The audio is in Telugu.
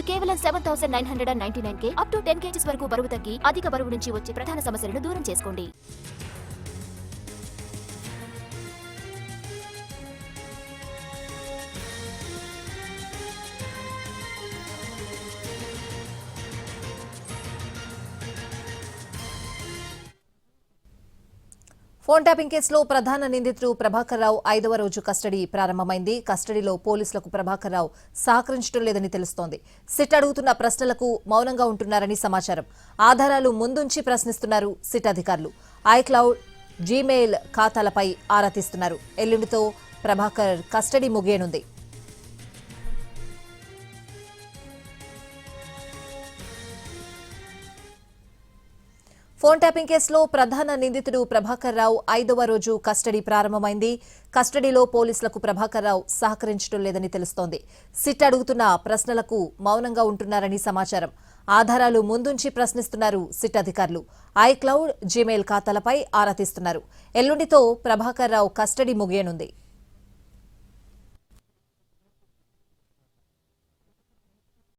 కేవలం 7,999 అప్ టు 10 kgs వరకు బరువు తగ్గి అధిక బరువు నుంచి వచ్చే ప్రధాన సమస్యలను దూరం చేసుకోండి. ఫోన్ ట్యాపింగ్ కేసులో ప్రధాన నిందితుడు ప్రభాకర్ రావు 5వ రోజు కస్టడీ ప్రారంభమైంది. కస్టడీలో పోలీసులకు ప్రభాకర్ రావు సహకరించడం లేదని తెలుస్తోంది. సిట్ అడుగుతున్న ప్రశ్నలకు మౌనంగా ఉంటున్నారని సమాచారం. ఆధారాలు ముందుంచి ప్రశ్నిస్తున్నారు సిట్ అధికారులు. ఐక్లౌడ్, జీమెయిల్ ఖాతాలపై ఆరా తీస్తున్నారు. ఎల్లుండితో ప్రభాకర్ కస్టడీ ముగియనుంది. ఫోన్ ట్యాపింగ్ కేసులో ప్రధాన నిందితుడు ప్రభాకర్ రావు 5వ రోజు కస్టడీ ప్రారంభమైంది. కస్టడీలో పోలీసులకు ప్రభాకర్ రావు సహకరించడం లేదని తెలుస్తోంది. సిట్ అడుగుతున్న ప్రశ్నలకు మౌనంగా ఉంటున్నారని సమాచారం. ఆధారాలు ముందుంచి ప్రశ్నిస్తున్నారు సిట్ అధికారులు. ఐక్లౌడ్, జీమెయిల్ ఖాతాలపై ఆరా తీస్తున్నారు. ఎల్లుండితో ప్రభాకర్ రావు కస్టడీ ముగియనుంది.